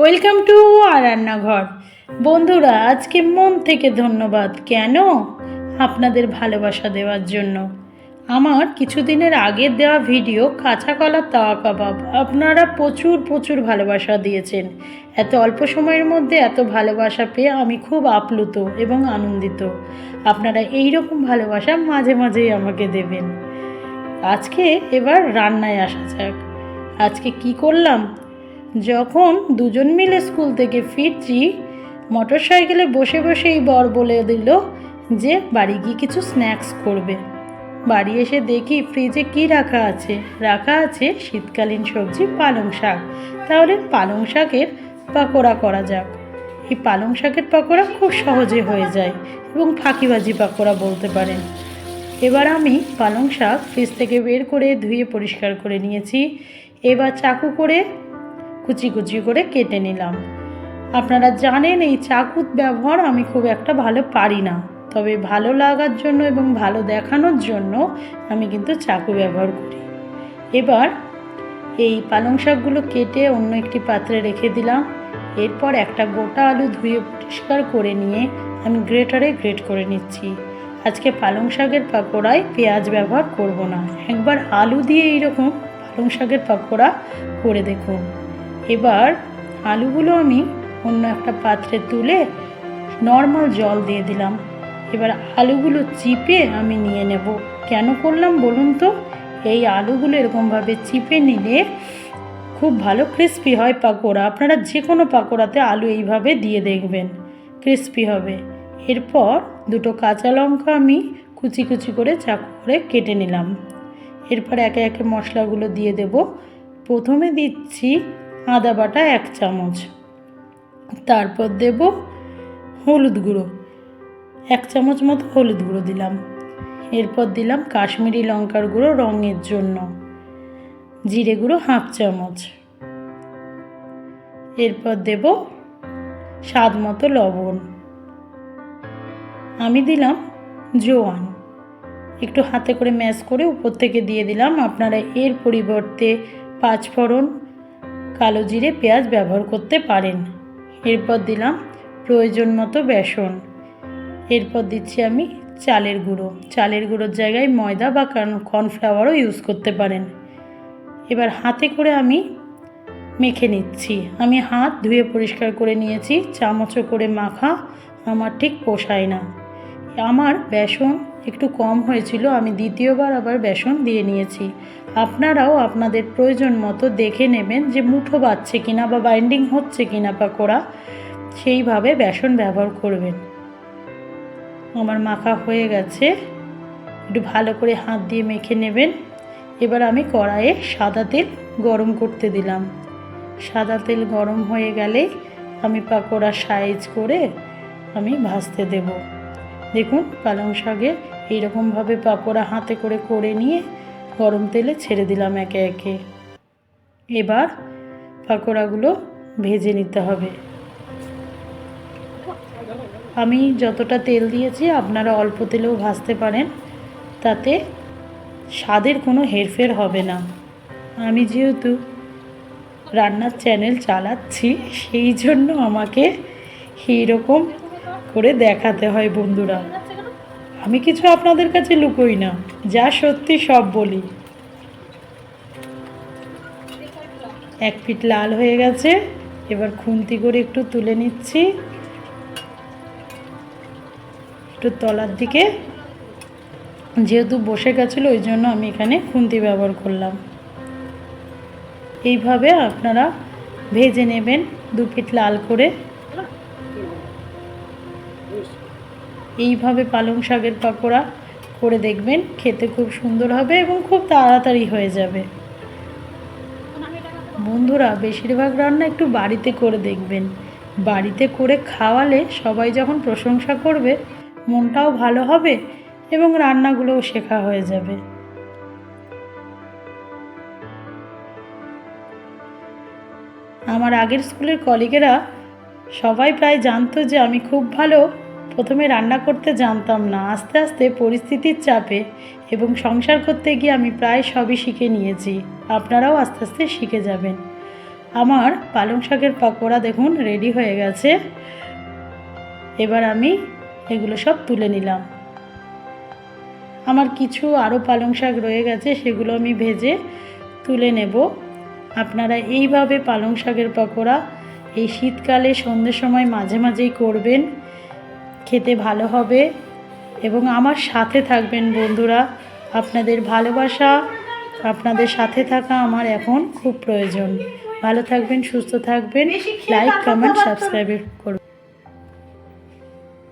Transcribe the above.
Welcome to আর রান্নাঘর। বন্ধুরা, আজকে মন থেকে ধন্যবাদ। কেন? আপনাদের ভালোবাসা দেওয়ার জন্য। আমার কিছুদিনের আগের দেওয়া ভিডিও কাঁচা কলার তাওয়া কাবাব আপনারা প্রচুর ভালোবাসা দিয়েছেন। এত অল্প সময়ের মধ্যে এত ভালোবাসা পেয়ে আমি খুব আপ্লুত এবং আনন্দিত। আপনারা এই রকম ভালোবাসা মাঝে মাঝেই আমাকে দেবেন। আজকে এবার রান্নায় আসা যাক। আজকে কি করলাম? যখন দুজন মিলে স্কুল থেকে ফিরছি, মোটর সাইকেলে বসে বসেই বর বলে দিল যে বাড়ি গিয়ে কিছু স্ন্যাক্স করবে। বাড়ি এসে দেখি ফ্রিজে কি রাখা আছে শীতকালীন সবজি পালং শাক। তাহলে পালং শাকের পাকোড়া করা যাক। এই পালং শাকের পাকোড়া খুব সহজে হয়ে যায় এবং ফাঁকিবাজি পাকোড়া বলতে পারেন। এবার আমি পালং শাক ফ্রিজ থেকে বের করে ধুয়ে পরিষ্কার করে নিয়েছি। এবার চাকু করে কুচি করে কেটে নিলাম। আপনারা জানেন এই চাকুর ব্যবহার আমি খুব একটা ভালো পারি না, তবে ভালো লাগার জন্য এবং ভালো দেখানোর জন্য আমি কিন্তু চাকু ব্যবহার করি। এবার এই পালং শাকগুলো কেটে অন্য একটি পাত্রে রেখে দিলাম। এরপর একটা গোটা আলু ধুয়ে পরিষ্কার করে নিয়ে আমি গ্রেটারে গ্রেট করে নিচ্ছি। আজকে পালং শাকের পাকোড়ায় পেঁয়াজ ব্যবহার করব না, একবার আলু দিয়ে এইরকম পালং শাকের পাকোড়া করে দেখুন। এবার আলুগুলো আমি অন্য একটা পাত্রে তুলে নর্মাল জল দিয়ে দিলাম। এবার আলুগুলো চিপে আমি নিয়ে নেব। কেন করলাম বলুন তো? এই আলুগুলো এরকমভাবে চিপে নিলে খুব ভালো ক্রিস্পি হয় পাকোড়া। আপনারা যে কোনো পাকোড়াতে আলু এইভাবে দিয়ে দেখবেন, ক্রিস্পি হবে। এরপর দুটো কাঁচা লঙ্কা আমি কুচি করে চাকু করে কেটে নিলাম। এরপর একে একে মশলাগুলো দিয়ে দেব। প্রথমে দিচ্ছি আদা বাটা 1 চামচ, তারপর দেব হলুদ গুঁড়ো 1 চামচ মতো হলুদ গুঁড়ো দিলাম। এরপর দিলাম কাশ্মীরি লঙ্কার গুঁড়ো রঙের জন্য, জিরে গুঁড়ো 1/2 চামচ। এরপর দেব স্বাদ মতো লবণ। আমি দিলাম জোয়ান, একটু হাতে করে ম্যাশ করে উপর থেকে দিয়ে দিলাম। আপনারা এর পরিবর্তে 5 ফোড়ন, কালো জিরে, পেঁয়াজ ব্যবহার করতে পারেন। এরপর দিলাম প্রয়োজন মতো বেসন। এরপর দিচ্ছি আমি চালের গুঁড়োর জায়গায় ময়দা বা কর্নফ্লাওয়ারও ইউজ করতে পারেন। এবার হাতে করে আমি মেখে নিচ্ছি। আমি হাত ধুয়ে পরিষ্কার করে নিয়েছি। চামচে করে মাখা আমার ঠিক পোষায় না। আমার বেসন একটু কম হয়েছিল, আমি দ্বিতীয়বার আবার বেসন দিয়ে নিয়েছি। আপনারাও আপনাদের প্রয়োজন মতো দেখে নেবেন যে মুঠো বাঁধছে কিনা বা বাইন্ডিং হচ্ছে কিনা পাকোড়া, সেইভাবে বেসন ব্যবহার করবেন। আমার মাখা হয়ে গেছে, একটু ভালো করে হাত দিয়ে মেখে নেবেন। এবার আমি কড়াইয়ে সাদা তেল গরম করতে দিলাম। সাদা তেল গরম হয়ে গেলে আমি পাকোড়া সাইজ করে আমি ভাজতে দেব। দেখুন পালং শাকে এইরকমভাবে পাকোড়া হাতে করে নিয়ে গরম তেলে ছেড়ে দিলাম একে একে। এবার পাকোড়াগুলো ভেজে নিতে হবে। আমি যতটা তেল দিয়েছি আপনারা অল্প তেলেও ভাজতে পারেন, তাতে স্বাদের কোনো হেরফের হবে না। আমি যেহেতু রান্নার চ্যানেল চালাচ্ছি, সেই জন্য আমাকে এইরকম করে দেখাতে হয়। বন্ধুরা, আমি কিছু আপনাদের কাছে লুকোই না, যা সত্যি সব বলি। এক পিঠ লাল হয়ে গেছে, এবার খুন্তি করে একটু তুলে নিচ্ছি। একটু তলার দিকে যেহেতু বসে গেছিলো, ওই জন্য আমি এখানে খুন্তি ব্যবহার করলাম। এইভাবে আপনারা ভেজে নেবেন 2 পিঠ লাল করে। এইভাবে পালং শাকের পাকোড়া করে দেখবেন, খেতে খুব সুন্দর হবে এবং খুব তাড়াতাড়ি হয়ে যাবে। বন্ধুরা, বেশিরভাগ রান্না একটু বাড়িতে করে দেখবেন। বাড়িতে করে খাওয়ালে সবাই যখন প্রশংসা করবে, মনটাও ভালো হবে এবং রান্নাগুলোও শেখা হয়ে যাবে। আমার আগের স্কুলের কলিগেরা সবাই প্রায় জানতো যে আমি খুব ভালো প্রথমে রান্না করতে জানতাম না। আস্তে আস্তে পরিস্থিতির চাপে এবং সংসার করতে গিয়ে আমি প্রায় সবই শিখে নিয়েছি। আপনারাও আস্তে আস্তে শিখে যাবেন। আমার পালং শাকের পকোড়া দেখুন রেডি হয়ে গেছে। এবার আমি এগুলো সব তুলে নিলাম। আমার কিছু আরও পালং শাক রয়ে গেছে, সেগুলো আমি ভেজে তুলে নেব। আপনারা এইভাবে পালং শাকের পকোড়া এই শীতকালে সন্ধ্যের সময় মাঝে মাঝেই করবেন, খেতে ভালো হবে এবং আমার সাথে থাকবেন বন্ধুরা। আপনাদের ভালোবাসা, আপনাদের সাথে থাকা আমার এখন খুব প্রয়োজন। ভালো থাকবেন, সুস্থ থাকবেন, লাইক কমেন্ট সাবস্ক্রাইব করবেন।